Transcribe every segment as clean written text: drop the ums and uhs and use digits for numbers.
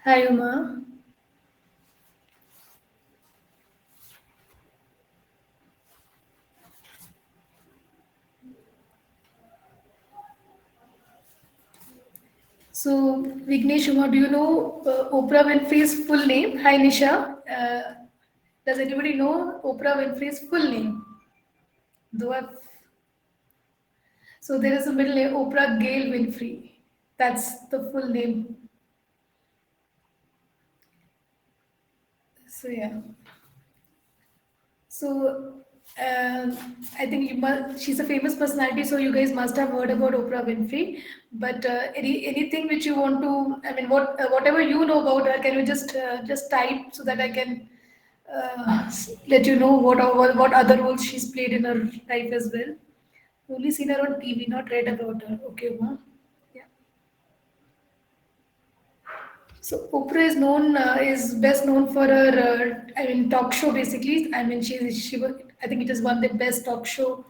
Hi, Uma. So, Vignesh, Uma, do you know Oprah Winfrey's full name? Hi, Nisha. Does anybody know Oprah Winfrey's full name? Though so there is a middle name, Oprah Gail Winfrey. That's the full name. So yeah. So I think she's a famous personality, so you guys must have heard about Oprah Winfrey. But anything which you want to, I mean, whatever you know about her, can you just type so that I can let you know what other roles she's played in her life as well. Only seen her on TV, not read about her. Okay, ma. Yeah. So Oprah is best known for her, I mean, talk show basically. I mean, I think it is one of the best talk show,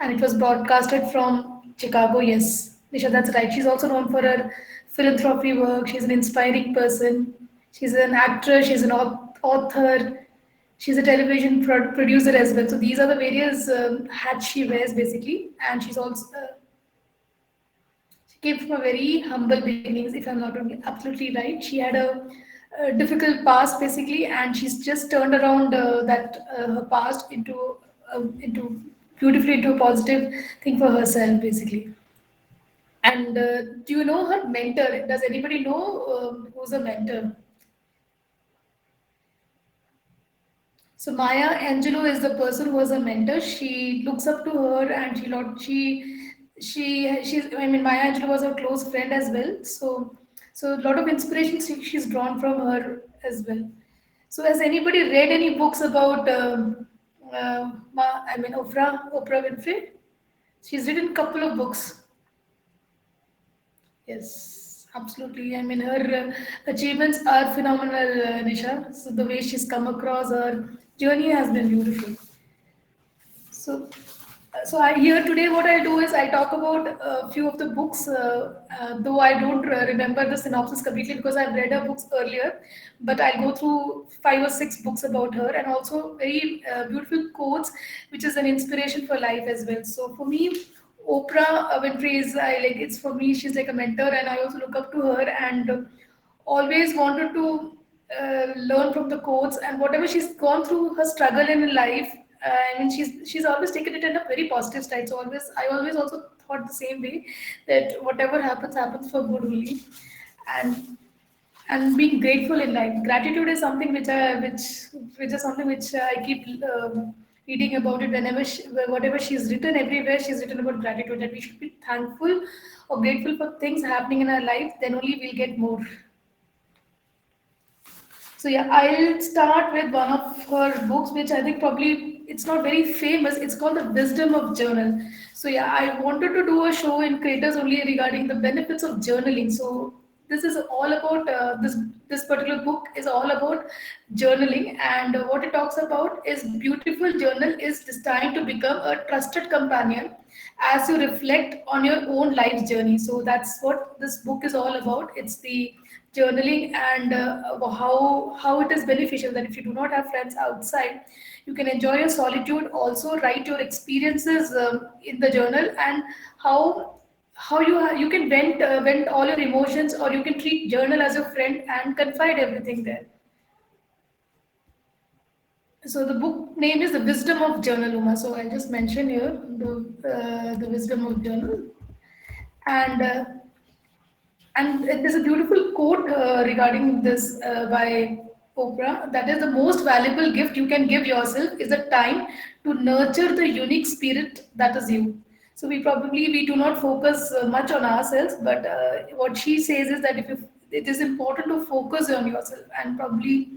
and it was broadcasted from Chicago. Yes, Nisha, that's right. She's also known for her philanthropy work. She's an inspiring person. She's an actress. She's an author. She's a television producer as well. So these are the various hats she wears basically, and she's also she came from a very humble beginnings, if I'm not wrong. Absolutely right. She had a difficult past basically, and she's just turned around that her past into beautifully into a positive thing for herself basically. And do you know her mentor? Does anybody know who's a mentor? So Maya Angelou is the person who was a mentor. She looks up to her, and she's. I mean, Maya Angelou was a close friend as well. So a lot of inspiration she's drawn from her as well. So has anybody read any books about I mean Oprah Winfrey? She's written a couple of books. Yes, absolutely. I mean, her achievements are phenomenal, Nisha. So the way she's come across, her journey has been beautiful. So, so I here today what I'll do is I'll talk about a few of the books, though I don't remember the synopsis completely because I've read her books earlier, but I'll go through five or six books about her and also very beautiful quotes, which is an inspiration for life as well. So for me, Oprah Winfrey is I like it's for me. She's like a mentor, and I also look up to her and always wanted to learn from the quotes and whatever she's gone through her struggle in life. I mean, she's always taken it in a very positive side. So I always also thought the same way that whatever happens happens for good only, and being grateful in life. Gratitude is something which is something which I keep reading about it whatever she's written everywhere. She's written about gratitude that we should be thankful or grateful for things happening in our life. Then only we'll get more. So yeah, I'll start with one of her books, which I think probably it's not very famous. It's called The Wisdom of Journal. So yeah, I wanted to do a show in creators only regarding the benefits of journaling. So this is all about this particular book is all about journaling, and what it talks about is beautiful journal is designed to become a trusted companion as you reflect on your own life's journey. So that's what this book is all about. It's the journaling and how it is beneficial that if you do not have friends outside, you can enjoy your solitude. Also, write your experiences in the journal and how you can vent all your emotions, or you can treat journal as your friend and confide everything there. So the book name is The Wisdom of Journal, Uma. So I just mentioned here the Wisdom of Journal, and there's a beautiful quote regarding this by Oprah, that is the most valuable gift you can give yourself is the time to nurture the unique spirit that is you. So we do not focus much on ourselves, but what she says is that if you, it is important to focus on yourself, and probably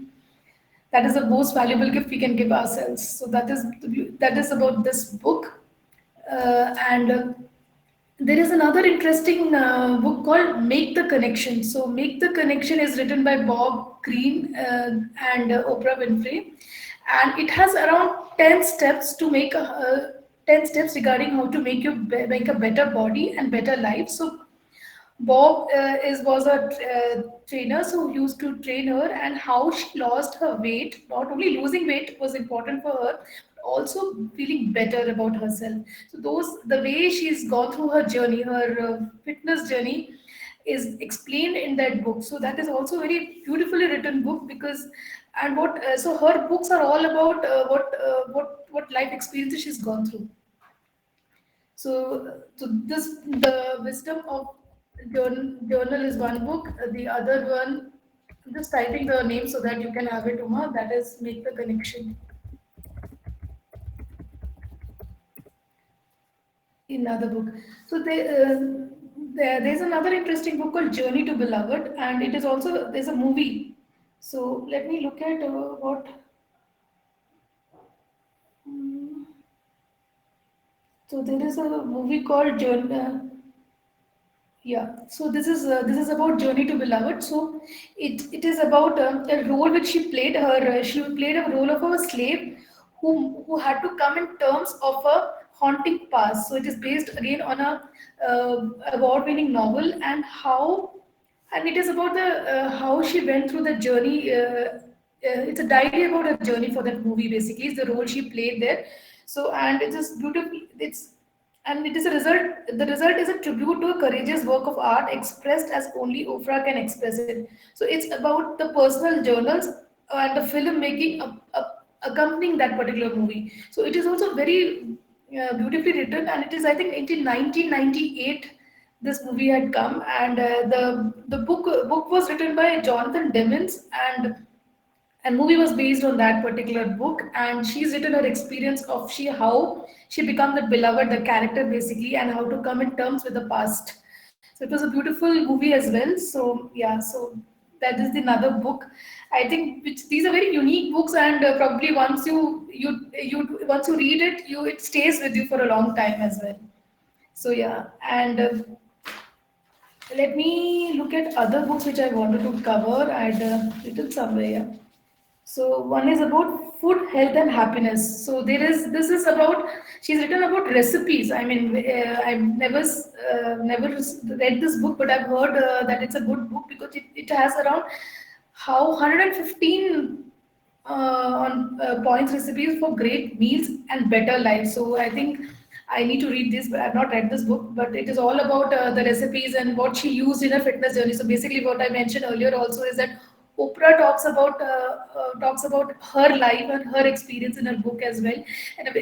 that is the most valuable gift we can give ourselves. So that is about this book, and there is another interesting book called Make the Connection. So, Make the Connection is written by Bob Greene and Oprah Winfrey, and it has around 10 steps to make 10 steps regarding how to make a better body and better life. So, Bob is was a trainer, so who used to train her, and how she lost her weight. Not only losing weight was important for her, but also feeling better about herself. So the way she's gone through her journey, her fitness journey, is explained in that book. So that is also a very beautifully written book because, and what so her books are all about what life experiences she's gone through. So this the wisdom of journal is one book. The other one, I'm just typing the name so that you can have it, Uma. That is make the connection. Another book. So there's another interesting book called Journey to Beloved, and it is also there's a movie. So let me look at what. mm, So there is a movie called Journey. Yeah, so this is about Journey to Beloved. So it is about a role which she played. She played a role of a slave who had to come in terms of a haunting past. So it is based again on a award-winning novel and it is about the how she went through the journey. It's a diary about a journey for that movie. Basically, it's the role she played there. So and it is beautiful. It's and it is a result. The result is a tribute to a courageous work of art expressed as only Oprah can express it. So it's about the personal journals and the filmmaking accompanying that particular movie. So it is also very beautifully written, and it is I think in 1998 this movie had come, and the book was written by Jonathan Demmons, and movie was based on that particular book, and she's written her experience of how she become the beloved, the character basically, and how to come in terms with the past. So it was a beautiful movie as well. So yeah, so that is another book, I think, which these are very unique books, and probably once you read it, you it stays with you for a long time as well. So yeah, and let me look at other books which I wanted to cover. I'd written somewhere. Yeah. So one is about food, health, and happiness. So this is about she's written about recipes. I mean, I've never read this book, but I've heard that it's a good book because it has around how 115 on points recipes for great meals and better life. So I think I need to read this, but I've not read this book. But it is all about the recipes and what she used in her fitness journey. So basically, what I mentioned earlier also is that Oprah talks about her life and her experience in her book as well, in a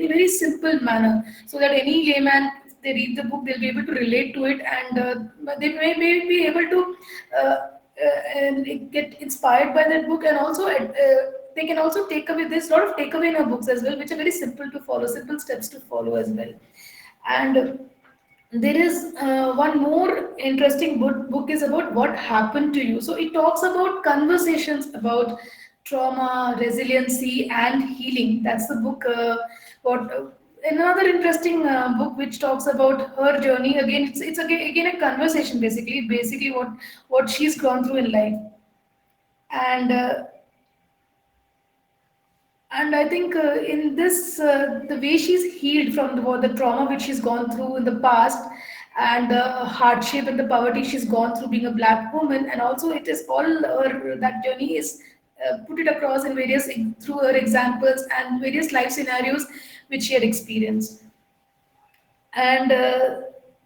very simple manner, so that any layman, if they read the book, they'll be able to relate to it, and may be able to and get inspired by that book, and also they can also take away. There's a lot of takeaway in her books as well, which are very simple to follow, simple steps to follow as well, and there is one more interesting book is about what happened to you. So it talks about conversations about trauma, resiliency, and healing. That's the book. What Another interesting book which talks about her journey. Again, it's again a conversation. Basically what she's gone through in life, and I think in this, the way she's healed from the trauma which she's gone through in the past, and the hardship and the poverty she's gone through being a black woman, and also it is all her that journey is put it across in through her examples and various life scenarios which she had experienced, and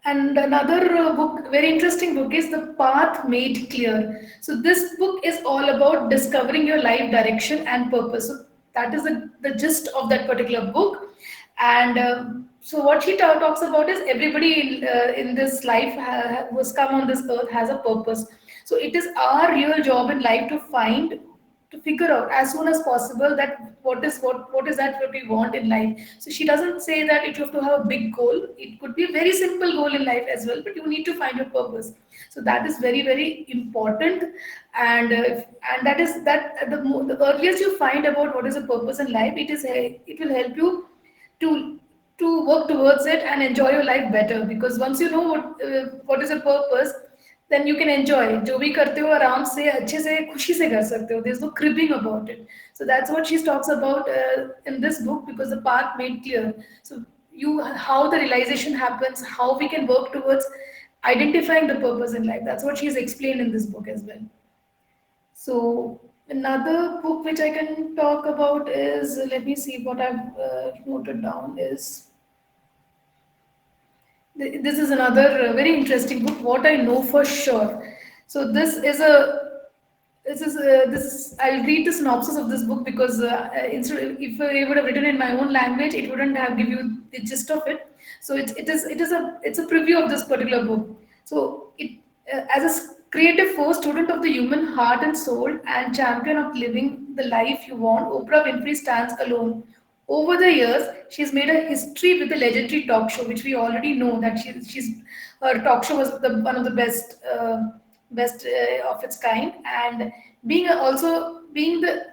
another book, very interesting book, is The Path Made Clear. So this book is all about discovering your life direction and purpose. So that is the gist of that particular book, and so what she talks about is everybody in this life was come on this earth has a purpose. So it is our real job in life to figure out as soon as possible that what is that what we want in life. So she doesn't say that you have to have a big goal. It could be a very simple goal in life as well, but you need to find your purpose. So that is very important, and that is that the earliest you find about what is a purpose in life, it will help you to work towards it and enjoy your life better, because once you know what is a purpose, then you can enjoy जो भी करते हो आराम से अच्छे से खुशी से कर सकते हो. There's no cribbing about it. So that's what she talks about in this book, because the path made clear. So how the realization happens, how we can work towards identifying the purpose in life. That's what she's explained in this book as well. So another book which I can talk about is, let me see what I've noted down is, this is another very interesting book, What I Know for Sure. So this is I'll read the synopsis of this book because instead if I would have written in my own language, it wouldn't have give you the gist of it. So it's a preview of this particular book. So it as a creative force, student of the human heart and soul, and champion of living the life you want, Oprah Winfrey stands alone. Over the years, she's made a history with the legendary talk show, which we already know that she's her talk show was one of the best of its kind, and being the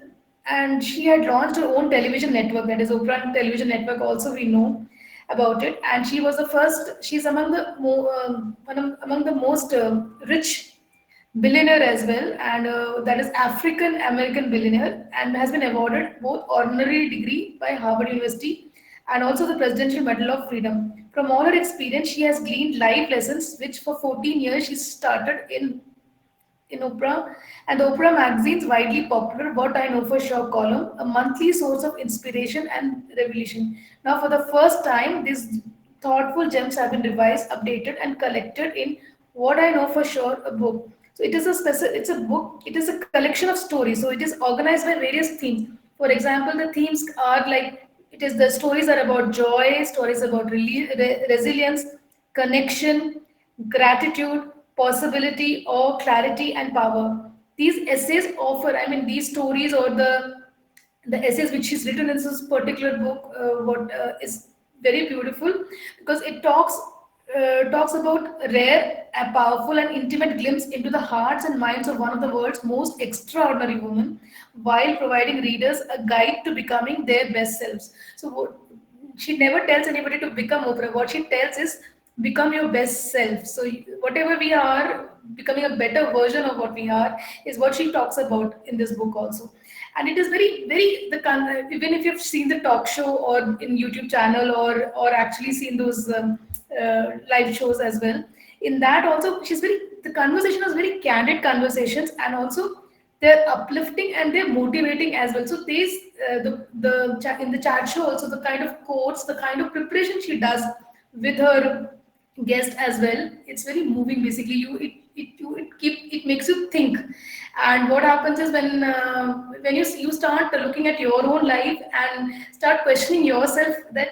and she had launched her own television network, that is Oprah Television Network. Also, we know about it, and she was the first. She's among the among the most rich billionaire as well, and that is African American billionaire, and has been awarded both honorary degree by Harvard University and also the Presidential Medal of Freedom. From all her experience, she has gleaned life lessons, which for 14 years she started in Oprah and the Oprah magazine's widely popular What I Know for Sure column, a monthly source of inspiration and revelation. Now, for the first time, these thoughtful gems have been revised, updated, and collected in What I Know for Sure, a book. So it is it's a book. It is a collection of stories. So it is organized by various themes. For example, the themes are like it is the stories are about joy, stories about resilience, connection, gratitude, possibility, or clarity and power. These essays offer, I mean, these stories or the essays which is written in this particular book, what is very beautiful because it talks about rare, a powerful, and intimate glimpse into the hearts and minds of one of the world's most extraordinary women, while providing readers a guide to becoming their best selves. So she never tells anybody to become Oprah. What she tells is become your best self. So whatever we are, becoming a better version of what we are is what she talks about in this book also. And it is very very even if you've seen the talk show or in YouTube channel or actually seen those live shows as well, in that also she's very the conversation was very candid conversations, and also they're uplifting and they're motivating as well. So these in the chat show also, the kind of quotes, the kind of preparation she does with her guest as well, it's very moving. Basically, it makes you think. And what happens is when you start looking at your own life and start questioning yourself that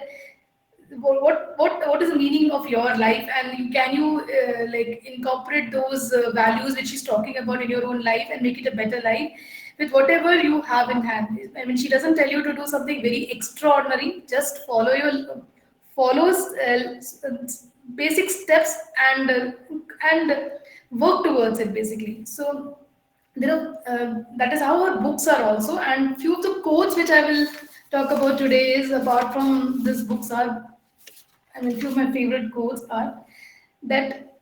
what is the meaning of your life, and can you like incorporate those values which she's talking about in your own life and make it a better life with whatever you have in hand. I mean, she doesn't tell you to do something very extraordinary. Just follows basic steps and work towards it basically. So that is how her books are also. And few of the quotes which I will talk about today is, apart from these books, are, I mean, few of my favorite quotes are that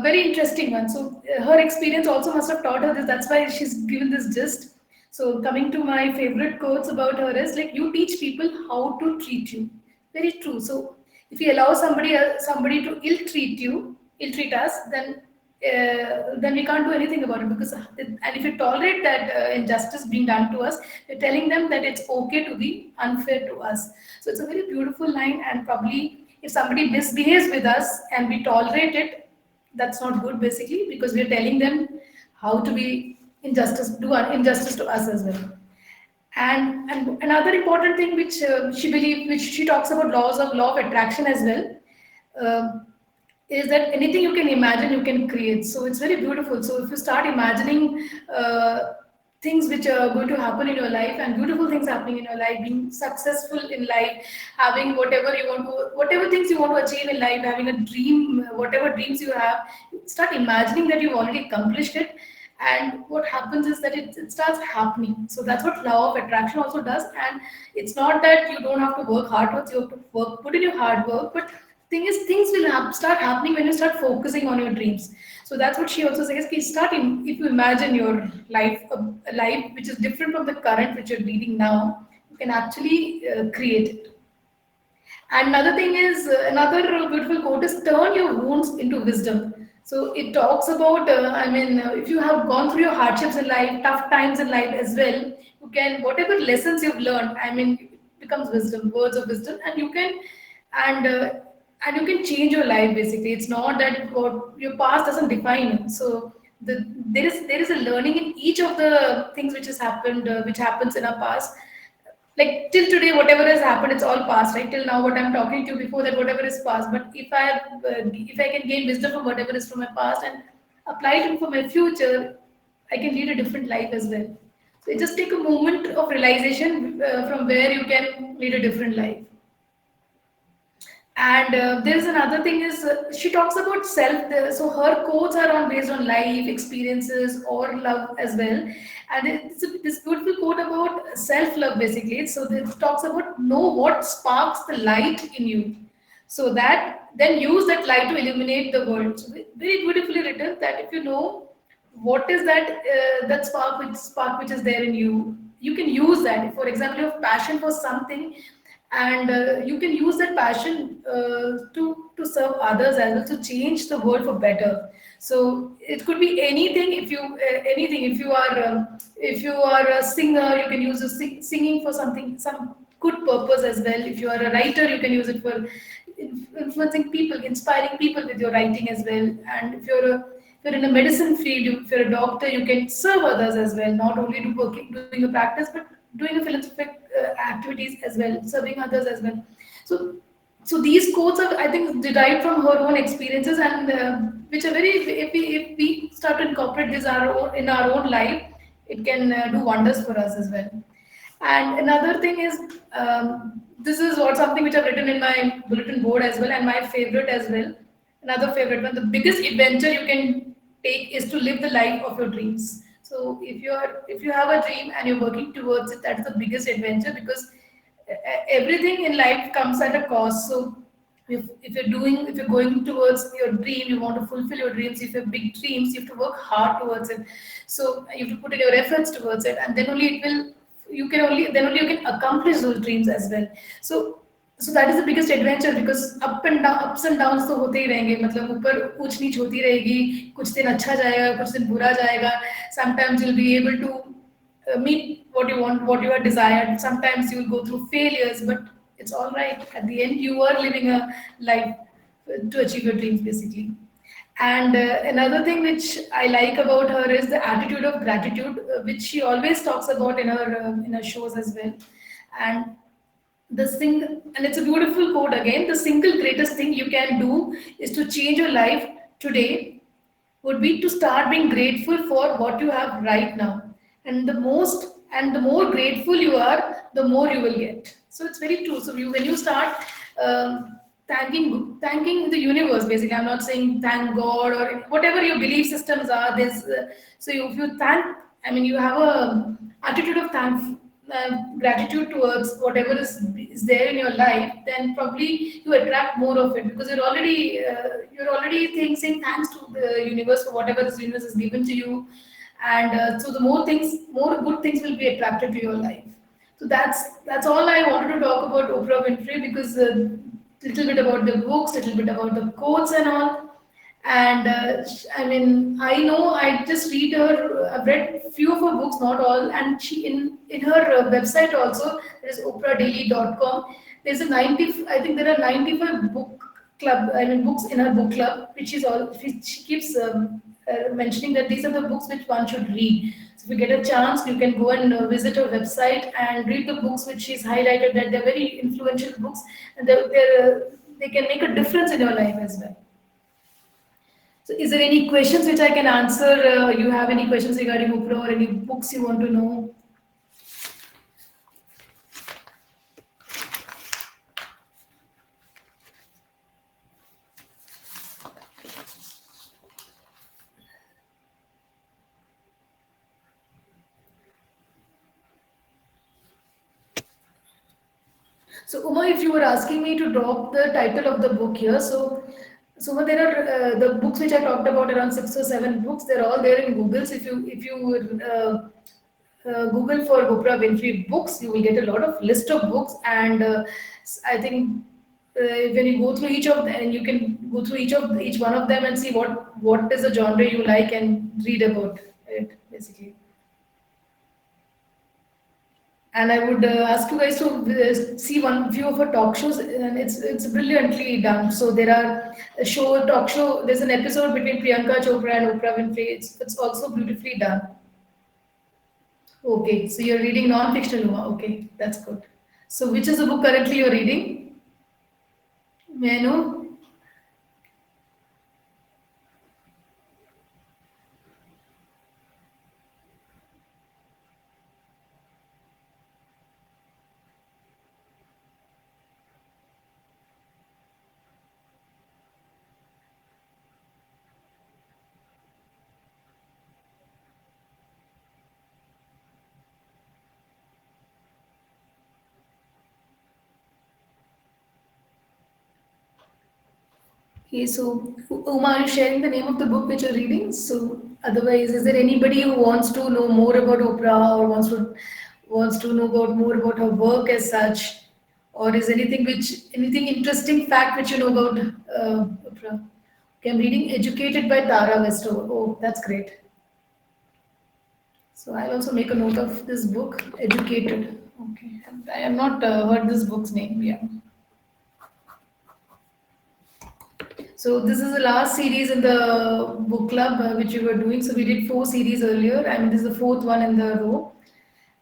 very interesting one. So her experience also must have taught her this. That's why she's given this gist. So coming to my favorite quotes about her is like, you teach people how to treat you. Very true. So if you allow somebody to ill treat us, then we can't do anything about it. And if you tolerate that injustice being done to us, we're telling them that it's okay to be unfair to us. So it's a very beautiful line, and probably if somebody misbehaves with us and we tolerate it, that's not good basically, because we're telling them how to be injustice to us as well. And another important thing which which she talks about, law of attraction as well, uh, is that anything you can imagine, you can create. So it's very beautiful. So if you start imagining things which are going to happen in your life, and beautiful things happening in your life, being successful in life, having whatever things you want to achieve in life, having a dream, whatever dreams you have, start imagining that you've already accomplished it. And what happens is that it starts happening. So that's what law of attraction also does. And it's not that you don't have to work hard towards, you have to put in your hard work, but things will start happening when you start focusing on your dreams. So that's what she also says. If you imagine your life, a life which is different from the current which you're leading now, you can actually create it. And another thing is, another beautiful quote is, turn your wounds into wisdom. So it talks about, if you have gone through your hardships in life, tough times in life as well, you can, whatever lessons you've learned, it becomes wisdom, words of wisdom, and and you can change your life basically. It's not that what your past doesn't define you. So there is a learning in each of the things which has happened, which happens in our past. Like till today, whatever has happened, it's all past, right? Till now, what I'm talking to you before that, whatever is past. But if I can gain wisdom from whatever is from my past and apply it for my future, I can lead a different life as well. So it just take a moment of realization from where you can lead a different life. And there's another thing is, she talks about self. So her quotes are on based on life experiences or love as well. And this beautiful quote about self love basically. So it talks about know what sparks the light in you, so that then use that light to illuminate the world. So very beautifully written, that if you know what is that spark which is there in you, you can use that. For example, you have passion for something, and you can use that passion to serve others as well, to change the world for better. So it could be anything. If you anything, if you are a singer, you can use singing for something, some good purpose as well. If you are a writer, you can use it for influencing people, inspiring people with your writing as well. And if you're in a medicine field, if you're a doctor, you can serve others as well, not only doing a practice, but doing a philanthropic activities as well, serving others as well. So, so these quotes are, I think, derived from her own experiences, and which are very. If we start to incorporate this in our own life, it can do wonders for us as well. And another thing is, this is what something which I've written in my bulletin board as well, and my favorite as well. Another favorite one: the biggest adventure you can take is to live the life of your dreams. So if you have a dream and you're working towards it, that's the biggest adventure, because everything in life comes at a cost. So if you're going towards your dream, you want to fulfill your dreams. If you have big dreams, you have to work hard towards it. So you have to put in your efforts towards it, and then only it will then only you can accomplish those dreams as well. So so that is the biggest adventure, because ups and downs तो होते ही रहेंगे, मतलब ऊपर ऊंच नीच होती रहेगी. कुछ दिन अच्छा जाएगा, कुछ दिन बुरा जाएगा. Sometimes you'll be able to meet what you want, what you are desired. Sometimes you'll go through failures, but it's all right. At the end, you are living a life to achieve your dreams, basically. And another thing which I like about her is the attitude of gratitude, which she always talks about in her shows as well. And and it's a beautiful quote again. The single greatest thing you can do is to change your life today would be to start being grateful for what you have right now. And the more grateful you are, the more you will get. So it's very true. So when you start thanking the universe, basically, I'm not saying thank God or whatever your belief systems are. If you thank, you have a attitude of gratitude towards whatever is there in your life, then probably you attract more of it, because you're already saying thanks to the universe for whatever this universe has given to you. And so the more good things will be attracted to your life. So that's all I wanted to talk about Oprah Winfrey, because little bit about the books, little bit about the quotes and all. And I know, I just read her. I've read few of her books, not all. And she in her website also, there is oprahdaily.com. There's a 90. I think there are 95 book club. Books in her book club, which is all. She keeps mentioning that these are the books which one should read. So if you get a chance, you can go and visit her website and read the books which she's highlighted, that they're very influential books, and they can make a difference in your life as well. So, is there any questions which I can answer? You have any questions regarding Oprah, or any books you want to know? So, Uma, if you were asking me to drop the title of the book here, so Uma, there are the books which I talked about, around 6 or 7 books. They're all there in Google. So if you Google for Oprah Winfrey books, you will get a lot of list of books. And I think when you go through each of them, and go through each one of them and see what is the genre you like and read about it basically. And I would ask you guys to see one few of her talk shows, and it's brilliantly done. So there are a talk show. There's an episode between Priyanka Chopra and Oprah Winfrey. It's also beautifully done. Okay, so you're reading non-fiction, Uma. Okay, that's good. So which is the book currently you're reading? May I know? Okay, so Uma, are you sharing the name of the book which you're reading? So otherwise, is there anybody who wants to know more about Oprah or wants to know about more about her work as such, or is anything interesting fact which you know about Oprah? Okay, I'm reading Educated by Tara Westover. Oh, that's great. So I'll also make a note of this book, Educated. Okay, I have not heard this book's name. Yeah. So this is the last series in the book club which we were doing. So we did 4 series earlier, and this is the fourth one in the row,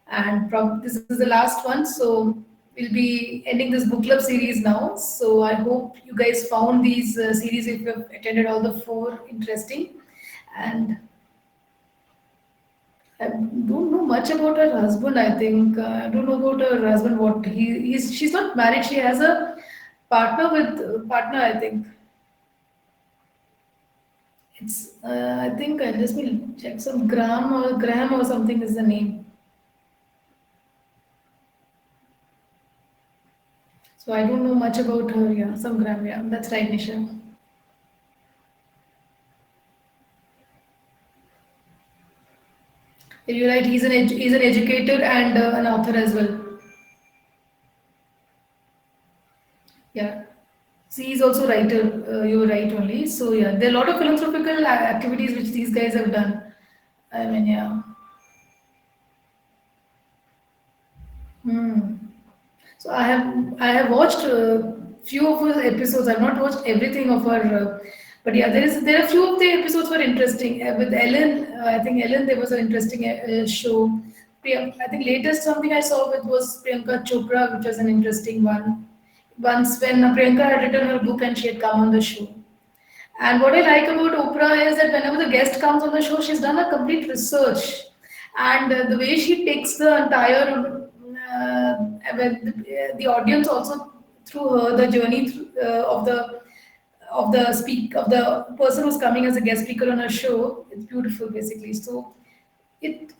and this is the last one. So we'll be ending this book club series now. So I hope you guys found these series, if you have attended all the 4, interesting. And I don't know much about her husband. I think I don't know about her husband. What she's not married. She has a partner. I think. It's I think I just will check some Graham or something is the name. So I don't know much about her. Yeah, some Graham. Yeah, that's right, Nisha. Yeah, you're right. He's an educator and an author as well. Yeah. So he's also writer. You're right only. So yeah, there are a lot of philanthropical activities which these guys have done. I mean, yeah. Hmm. So I have watched few of her episodes. I've not watched everything of her, but yeah, there are few of the episodes were interesting. With Ellen, I think Ellen there was an interesting show. I think latest something I saw with was Priyanka Chopra, which was an interesting one. Once when Priyanka had written her book and she had come on the show. And what I like about Oprah is that whenever the guest comes on the show, she's done a complete research, and the way she takes the entire the audience also through her the journey of the person who's coming as a guest speaker on her show. It's beautiful, basically. So it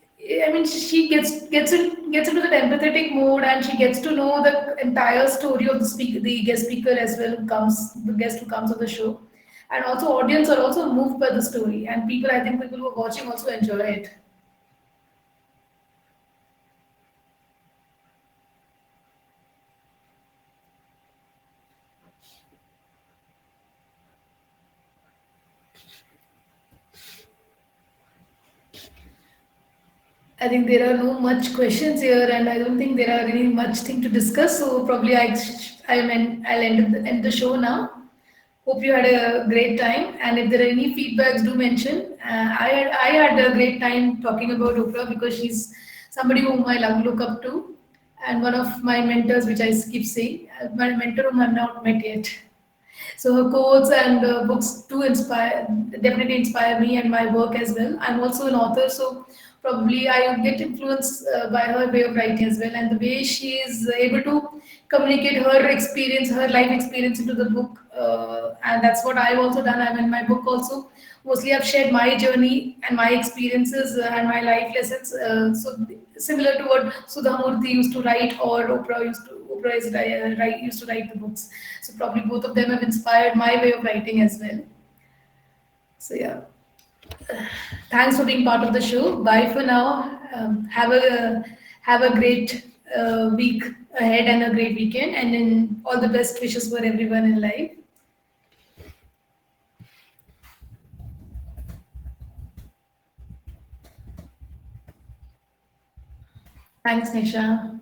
I mean she gets into that empathetic mode, and she gets to know the entire story of the guest speaker as well, who comes the guest who comes on the show, and also audience are also moved by the story, and people who are watching also enjoy it. I think there are no much questions here, and I don't think there are any much thing to discuss. So probably I'll end the show now. Hope you had a great time, and if there are any feedbacks, do mention. I had a great time talking about Oprah because she's somebody whom I look up to, and one of my mentors, which I keep saying, my mentor whom I've not met yet. So her quotes and books do definitely inspire me and my work as well. I'm also an author, so probably I get influenced by her way of writing as well, and the way she is able to communicate her experience, her life experience into the book, and that's what I've also done. I'm in my book also. Mostly, I've shared my journey and my experiences and my life lessons. So similar to what Sudha Murthy used to write, or Oprah used to write the books. So probably both of them have inspired my way of writing as well. So yeah, thanks for being part of the show. Bye for now. Have a great week ahead and a great weekend, and then all the best wishes for everyone in life. Thanks, Nisha.